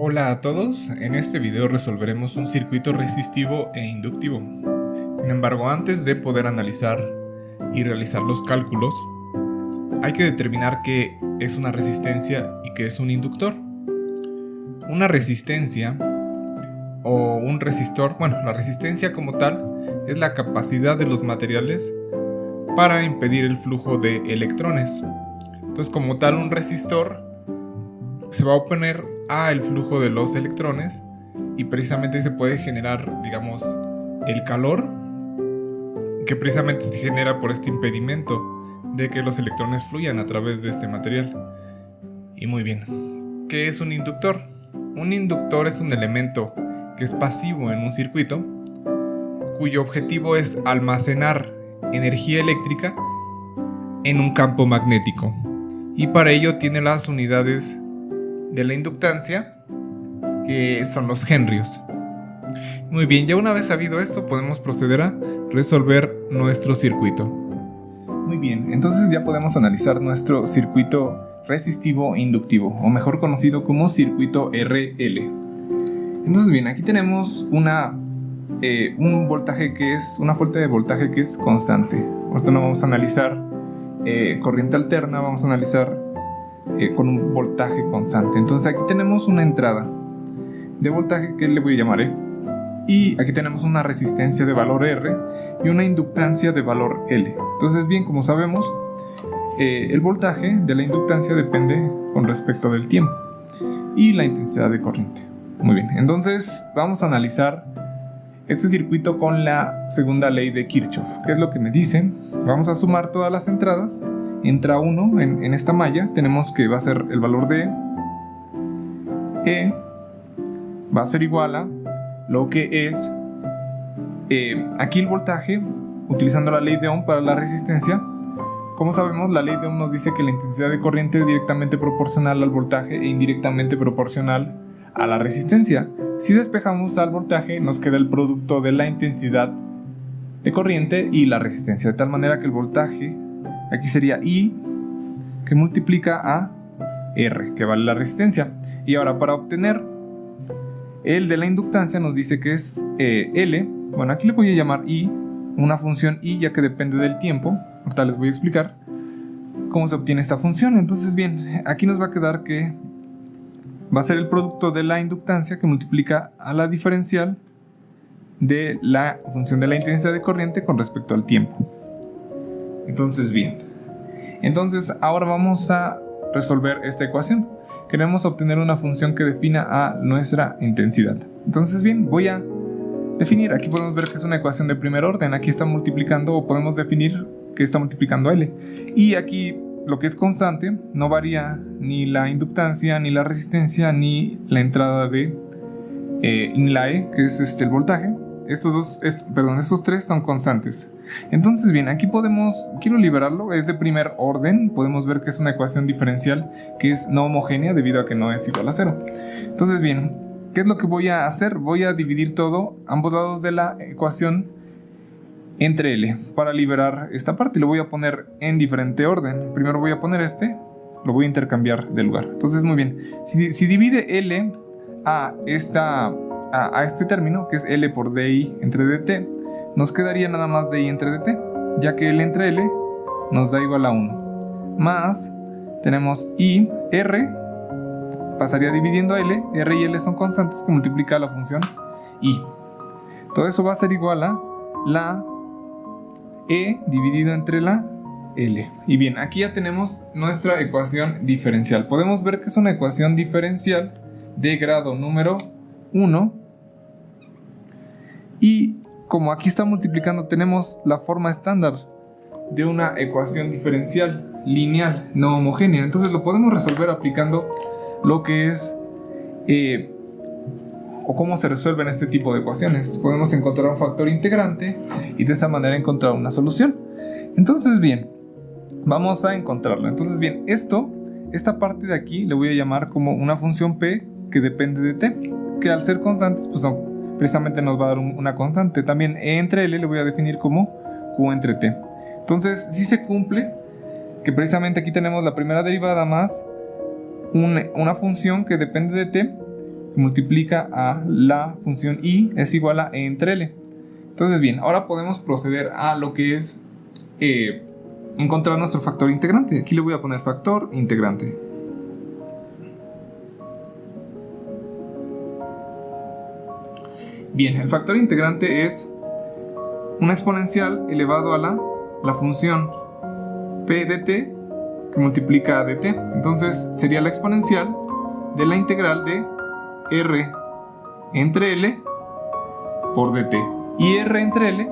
Hola a todos, en este video resolveremos un circuito resistivo e inductivo. Sin embargo, antes de poder analizar y realizar los cálculos, hay que determinar qué es una resistencia y qué es un inductor. Una resistencia o un resistor, la resistencia como tal es la capacidad de los materiales para impedir el flujo de electrones. Entonces, como tal, un resistor se va a oponer al flujo de los electrones y precisamente se puede generar, el calor que precisamente se genera por este impedimento de que los electrones fluyan a través de este material. Y muy bien, ¿qué es un inductor? Un inductor es un elemento que es pasivo en un circuito, cuyo objetivo es almacenar energía eléctrica en un campo magnético, y para ello tiene las unidades de la inductancia, que son los henrios. Muy bien, ya una vez sabido esto, podemos proceder a resolver nuestro circuito. Muy bien, entonces ya podemos analizar nuestro circuito resistivo inductivo, o mejor conocido como circuito RL. Entonces bien, aquí tenemos un voltaje que es una fuente de voltaje que es constante. Ahorita no vamos a analizar corriente alterna, vamos a analizar con un voltaje constante. Entonces aquí tenemos una entrada de voltaje que le voy a llamar E, y aquí tenemos una resistencia de valor R y una inductancia de valor L. Entonces bien, como sabemos, el voltaje de la inductancia depende con respecto del tiempo y la intensidad de corriente. Muy bien, entonces vamos a analizar este circuito con la segunda ley de Kirchhoff. ¿Qué es lo que me dice? Vamos a sumar todas las entradas. Entra 1 en esta malla, tenemos que va a ser el valor de E, va a ser igual a lo que es aquí el voltaje, utilizando la ley de Ohm para la resistencia. Como sabemos, la ley de Ohm nos dice que la intensidad de corriente es directamente proporcional al voltaje e indirectamente proporcional a la resistencia. Si despejamos al voltaje, nos queda el producto de la intensidad de corriente y la resistencia, de tal manera que el voltaje aquí sería I, que multiplica a R, que vale la resistencia. Y ahora, para obtener el de la inductancia, nos dice que es L. Bueno, aquí le voy a llamar I, una función I, ya que depende del tiempo. Ahorita les voy a explicar cómo se obtiene esta función. Entonces bien, aquí nos va a quedar que va a ser el producto de la inductancia que multiplica a la diferencial de la función de la intensidad de corriente con respecto al tiempo. Entonces bien, ahora vamos a resolver esta ecuación. Queremos obtener una función que defina a nuestra intensidad. Entonces bien, voy a definir. Aquí podemos ver que es una ecuación de primer orden. Aquí está multiplicando, o podemos definir que está multiplicando a L. Y aquí lo que es constante no varía ni la inductancia, ni la resistencia, ni la entrada de ni la E, que es el voltaje. Estos tres son constantes. Entonces bien, aquí quiero liberarlo, es de primer orden. Podemos ver que es una ecuación diferencial que es no homogénea debido a que no es igual a 0. Entonces bien, ¿qué es lo que voy a hacer? Voy a dividir ambos lados de la ecuación entre L para liberar esta parte. Lo voy a poner en diferente orden. Primero voy a poner lo voy a intercambiar de lugar. Entonces muy bien, si divide L a este término, que es L por DI entre DT, nos quedaría nada más DI entre DT, ya que L entre L nos da igual a 1. Más, tenemos I, R, pasaría dividiendo L, R y L son constantes que multiplica la función I. Todo eso va a ser igual a la E dividido entre la L. Y bien, aquí ya tenemos nuestra ecuación diferencial. Podemos ver que es una ecuación diferencial de grado número 1. Y como aquí está multiplicando, tenemos la forma estándar de una ecuación diferencial lineal no homogénea. Entonces lo podemos resolver aplicando lo que es o cómo se resuelven este tipo de ecuaciones. Podemos encontrar un factor integrante y de esa manera encontrar una solución. Entonces bien, vamos a encontrarlo. Entonces bien, esta parte de aquí le voy a llamar como una función P que depende de T, que al ser constantes pues precisamente nos va a dar una constante. También E entre L le voy a definir como Q entre T. Entonces si se cumple que precisamente aquí tenemos la primera derivada más una función que depende de T que multiplica a la función y es igual a e entre L. Entonces bien, ahora podemos proceder a lo que es encontrar nuestro factor integrante. Aquí le voy a poner factor integrante. Bien, el factor integrante es una exponencial elevado a la función p de t que multiplica a dt. Entonces sería la exponencial de la integral de r entre L por dt. Y r entre L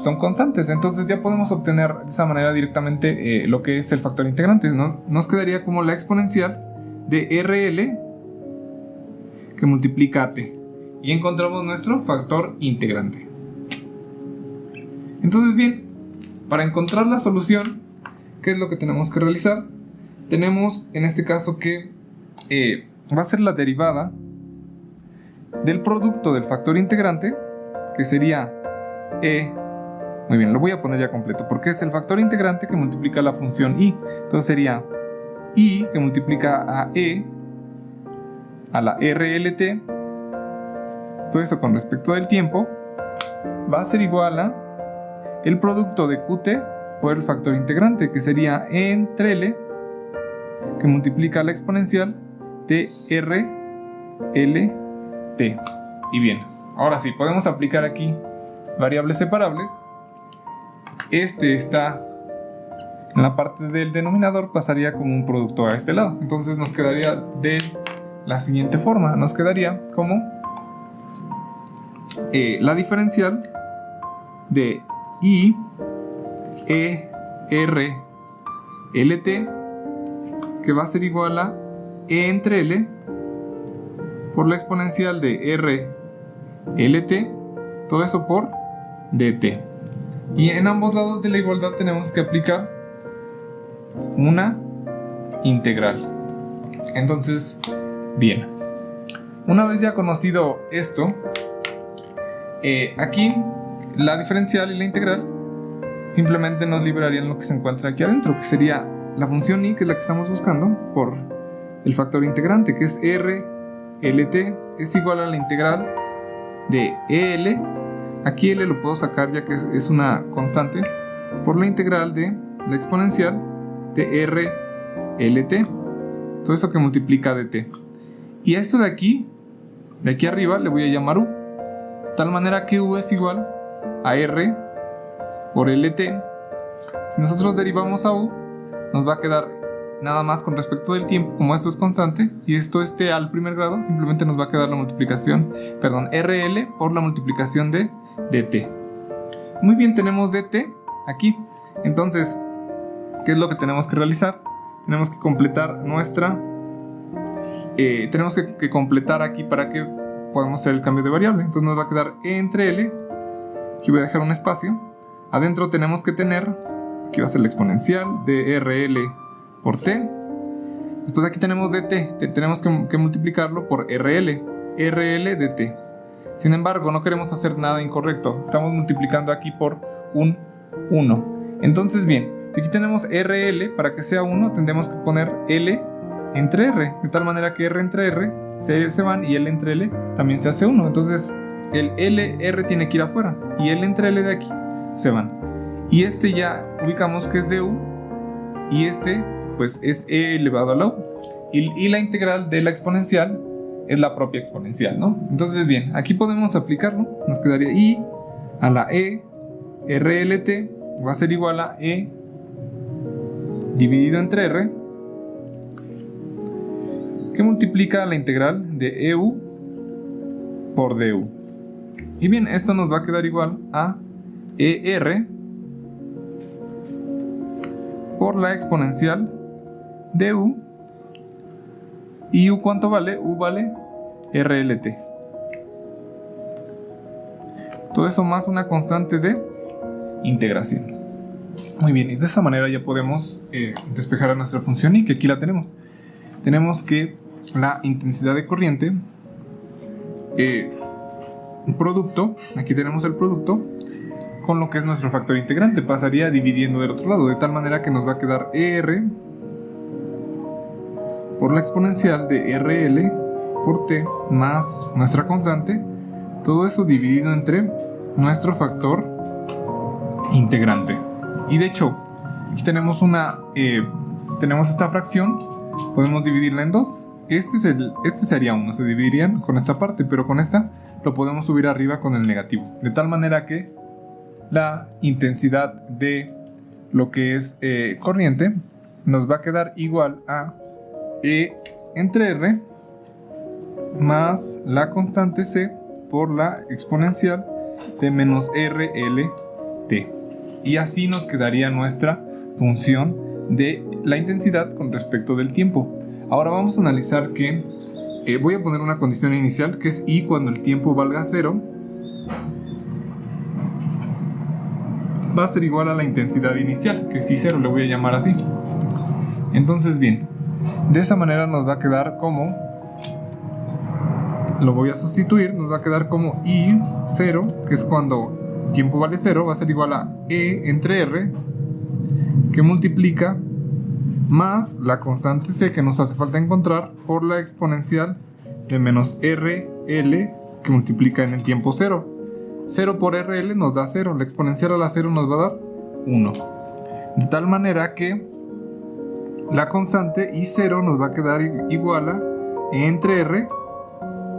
son constantes, entonces ya podemos obtener de esa manera directamente lo que es el factor integrante, ¿no? Nos quedaría como la exponencial de rl que multiplica a t. Y encontramos nuestro factor integrante. Entonces bien, para encontrar la solución, ¿qué es lo que tenemos que realizar? Tenemos en este caso que va a ser la derivada del producto del factor integrante, que sería e. Muy bien, lo voy a poner ya completo, porque es el factor integrante que multiplica la función y. Entonces sería y que multiplica a e a la RLT. Todo eso con respecto del tiempo va a ser igual a el producto de QT por el factor integrante, que sería e entre L que multiplica la exponencial de RLT. Y bien, ahora sí, podemos aplicar aquí variables separables. Este está en la parte del denominador, pasaría como un producto a este lado. Entonces nos quedaría de la siguiente forma. Nos quedaría como la diferencial de I E R L T, que va a ser igual a E entre L por la exponencial de R L T, todo eso por dt. Y en ambos lados de la igualdad tenemos que aplicar una integral. Entonces, bien, una vez ya conocido esto, aquí la diferencial y la integral simplemente nos liberarían lo que se encuentra aquí adentro, que sería la función y, que es la que estamos buscando, por el factor integrante, que es RLT, es igual a la integral de EL. Aquí L lo puedo sacar ya que es una constante, por la integral de la exponencial de RLT, todo eso que multiplica dt. Y a esto de aquí arriba, le voy a llamar u, de tal manera que u es igual a r por lt. Si nosotros derivamos a u, nos va a quedar nada más con respecto del tiempo, como esto es constante y esto es t al primer grado, simplemente nos va a quedar la multiplicación, rl por la multiplicación de dt. Muy bien, tenemos dt aquí. Entonces, ¿qué es lo que tenemos que realizar? Tenemos que completar nuestra tenemos que completar aquí para que podamos hacer el cambio de variable. Entonces nos va a quedar e entre L, aquí voy a dejar un espacio, adentro tenemos que tener, aquí va a ser la exponencial de RL por t, después aquí tenemos dt, tenemos que multiplicarlo por RL dt. Sin embargo, no queremos hacer nada incorrecto, estamos multiplicando aquí por un 1. Entonces bien, si aquí tenemos RL, para que sea 1 tendremos que poner L entre R, de tal manera que R entre R se van y L entre L también se hace 1. Entonces el LR tiene que ir afuera y L entre L de aquí se van. Y este ya ubicamos que es de U y este pues es E elevado a la U. Y la integral de la exponencial es la propia exponencial, ¿no? Entonces bien, aquí podemos aplicarlo, nos quedaría I a la E RLT va a ser igual a E dividido entre R, que multiplica la integral de EU por DU. Y bien, esto nos va a quedar igual a ER por la exponencial de U. ¿Y U cuánto vale? U vale RLT. Todo eso más una constante de integración. Muy bien, y de esa manera ya podemos despejar a nuestra función y que aquí la tenemos. Tenemos que la intensidad de corriente, producto, aquí tenemos el producto, con lo que es nuestro factor integrante, pasaría dividiendo del otro lado, de tal manera que nos va a quedar ER por la exponencial de RL por t más nuestra constante, todo eso dividido entre nuestro factor integrante. Y de hecho, aquí tenemos tenemos esta fracción, podemos dividirla en dos. Este sería 1, se dividirían con esta parte, pero con esta lo podemos subir arriba con el negativo, de tal manera que la intensidad de lo que es corriente nos va a quedar igual a E entre R más la constante C por la exponencial de menos RLT. Y así nos quedaría nuestra función de la intensidad con respecto del tiempo. Ahora vamos a analizar que voy a poner una condición inicial, que es I cuando el tiempo valga 0 va a ser igual a la intensidad inicial, que es I0, le voy a llamar así. Entonces bien, de esa manera nos va a quedar como, lo voy a sustituir, nos va a quedar como I0, que es cuando tiempo vale 0, va a ser igual a E entre R, que multiplica más la constante C que nos hace falta encontrar por la exponencial de menos RL que multiplica en el tiempo 0. 0 por RL nos da 0, la exponencial a la 0 nos va a dar 1. De tal manera que la constante I0 nos va a quedar igual a E entre R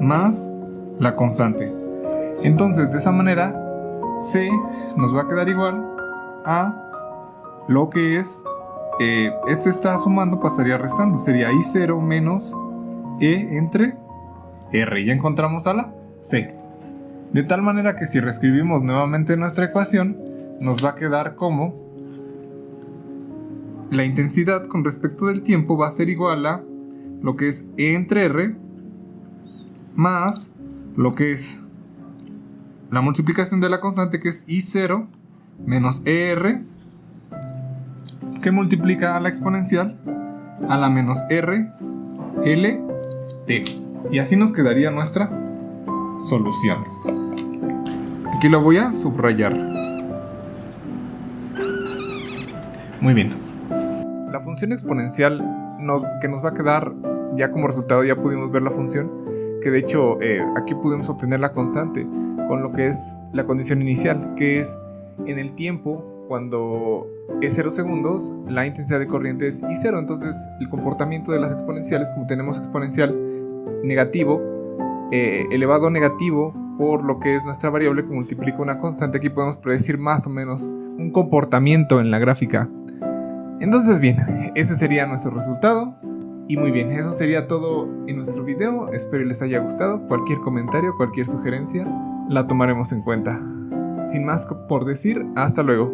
más la constante. Entonces de esa manera C nos va a quedar igual a lo que es, este está sumando, pasaría restando, sería I0 menos E entre R. Ya encontramos a la C. De tal manera que si reescribimos nuevamente nuestra ecuación, nos va a quedar como la intensidad con respecto del tiempo va a ser igual a lo que es E entre R más lo que es la multiplicación de la constante, que es I0 menos ER, que multiplica a la exponencial a la menos RLT. Y así nos quedaría nuestra solución. Aquí lo voy a subrayar. Muy bien. La función exponencial que nos va a quedar ya como resultado, ya pudimos ver la función, que de hecho aquí pudimos obtener la constante con lo que es la condición inicial, que es en el tiempo, cuando es 0 segundos, la intensidad de corriente es I0. Entonces el comportamiento de las exponenciales, como tenemos exponencial negativo, elevado a negativo por lo que es nuestra variable que multiplica una constante, aquí podemos predecir más o menos un comportamiento en la gráfica. Entonces bien, ese sería nuestro resultado. Y muy bien, eso sería todo en nuestro video. Espero les haya gustado. Cualquier comentario, cualquier sugerencia la tomaremos en cuenta. Sin más por decir, hasta luego.